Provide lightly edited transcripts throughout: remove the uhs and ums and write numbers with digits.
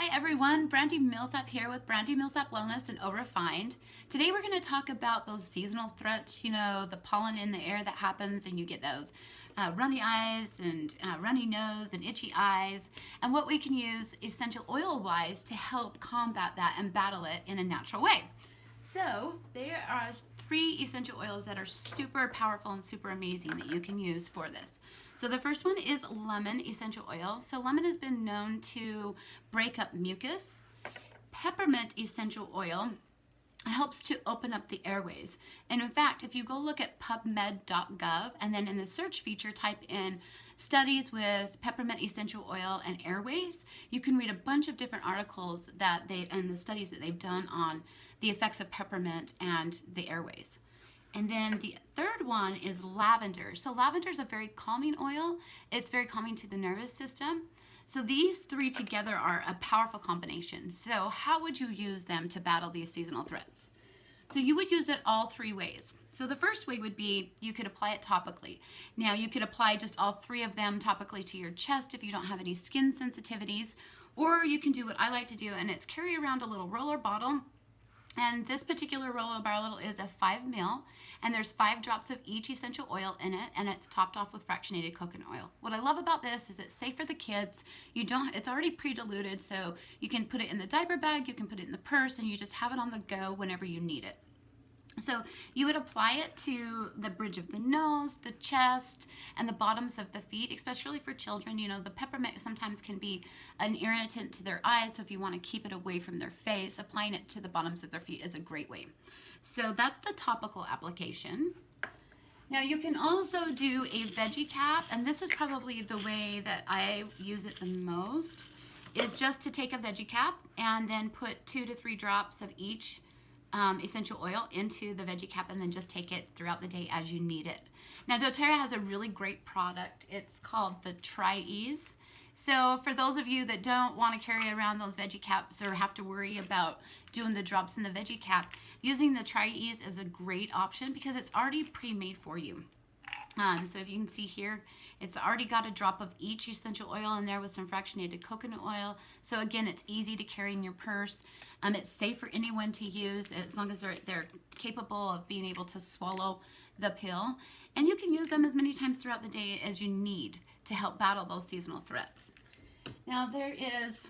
Hi everyone, Brandy Millsap here with Brandy Millsap Wellness and Oh Refined. Today we're going to talk about those seasonal threats, the pollen in the air that happens and you get those runny eyes and runny nose and itchy eyes, and what we can use essential oil wise to help combat that and battle it in a natural way. So there are 3 essential oils that are super powerful and super amazing that you can use for this. So the first one is lemon essential oil. So lemon has been known to break up mucus. Peppermint essential oil helps to open up the airways. And in fact, if you go look at pubmed.gov and then in the search feature type in studies with peppermint essential oil and airways, you can read a bunch of different articles and the studies that they've done on the effects of peppermint and the airways. And then the third one is lavender. So lavender is a very calming oil. It's very calming to the nervous system. So these 3 together are a powerful combination. So how would you use them to battle these seasonal threats? So you would use it all 3 ways. So the first way would be you could apply it topically. Now you could apply just all 3 of them topically to your chest if you don't have any skin sensitivities, or you can do what I like to do, and it's carry around a little roller bottle. And this particular roller bottle is a 5 ml, and there's 5 drops of each essential oil in it, and it's topped off with fractionated coconut oil. What I love about this is it's safe for the kids. It's already pre-diluted, so you can put it in the diaper bag, you can put it in the purse, and you just have it on the go whenever you need it. So you would apply it to the bridge of the nose, the chest, and the bottoms of the feet, especially for children. The peppermint sometimes can be an irritant to their eyes, so if you want to keep it away from their face, applying it to the bottoms of their feet is a great way. So that's the topical application. Now you can also do a veggie cap, and this is probably the way that I use it the most, is just to take a veggie cap and then put 2 to 3 drops of each essential oil into the veggie cap and then just take it throughout the day as you need it. Now doTERRA has a really great product. It's called the Tri-Ease. So for those of you that don't want to carry around those veggie caps or have to worry about doing the drops in the veggie cap, using the Tri-Ease is a great option because it's already pre-made for you. So if you can see here, it's already got a drop of each essential oil in there with some fractionated coconut oil. So again, it's easy to carry in your purse. It's safe for anyone to use as long as they're capable of being able to swallow the pill. And you can use them as many times throughout the day as you need to help battle those seasonal threats. Now there is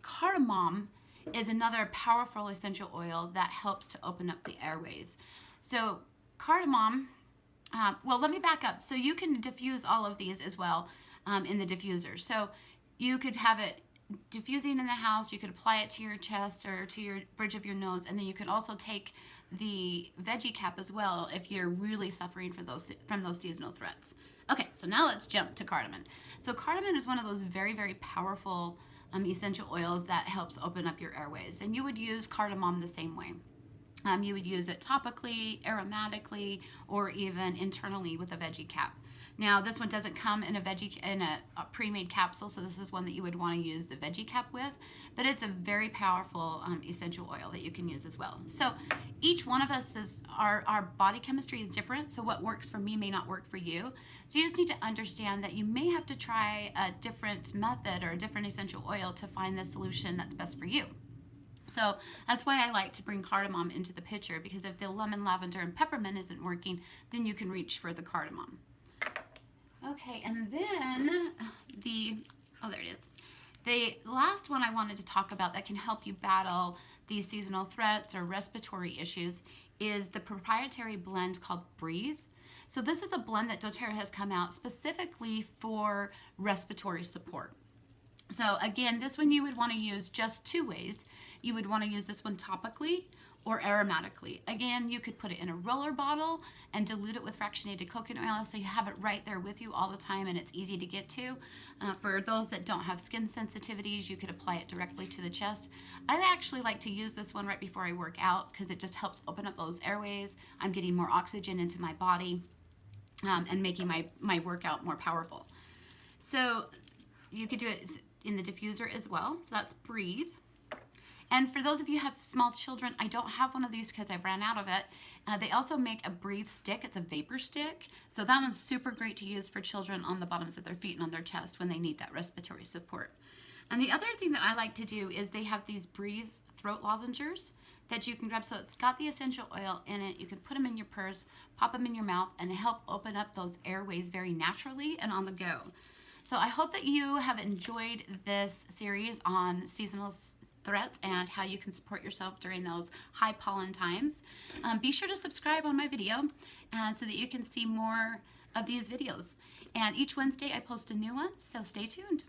cardamom is another powerful essential oil that helps to open up the airways. So cardamom, well, let me back up. So you can diffuse all of these as well in the diffuser. So you could have it diffusing in the house. You could apply it to your chest or to your bridge of your nose, and then you can also take the veggie cap as well if you're really suffering from those seasonal threats. Okay, so now let's jump to cardamom. So cardamom is one of those very, very powerful essential oils that helps open up your airways, and you would use cardamom the same way. You would use it topically, aromatically, or even internally with a veggie cap. Now this one doesn't come in a pre-made capsule, so this is one that you would want to use the veggie cap with, but it's a very powerful essential oil that you can use as well. So each one of us our body chemistry is different, so what works for me may not work for you. So you just need to understand that you may have to try a different method or a different essential oil to find the solution that's best for you. So that's why I like to bring cardamom into the picture, because if the lemon, lavender, and peppermint isn't working, then you can reach for the cardamom. Okay, and then there it is. The last one I wanted to talk about that can help you battle these seasonal threats or respiratory issues is the proprietary blend called Breathe. So this is a blend that doTERRA has come out specifically for respiratory support. So again, this one you would want to use just 2 ways. You would want to use this one topically or aromatically. Again, you could put it in a roller bottle and dilute it with fractionated coconut oil so you have it right there with you all the time and it's easy to get to. For those that don't have skin sensitivities, you could apply it directly to the chest. I actually like to use this one right before I work out because it just helps open up those airways. I'm getting more oxygen into my body and making my workout more powerful. So you could do it in the diffuser as well. So that's Breathe. And for those of you who have small children, I don't have one of these because I ran out of it. They also make a Breathe stick. It's a vapor stick. So that one's super great to use for children on the bottoms of their feet and on their chest when they need that respiratory support. And the other thing that I like to do is they have these breathe throat lozenges that you can grab. So it's got the essential oil in it. You can put them in your purse, pop them in your mouth, and help open up those airways very naturally and on the go. So I hope that you have enjoyed this series on seasonal threats and how you can support yourself during those high pollen times. Be sure to subscribe on my video and so that you can see more of these videos. And each Wednesday I post a new one, so stay tuned.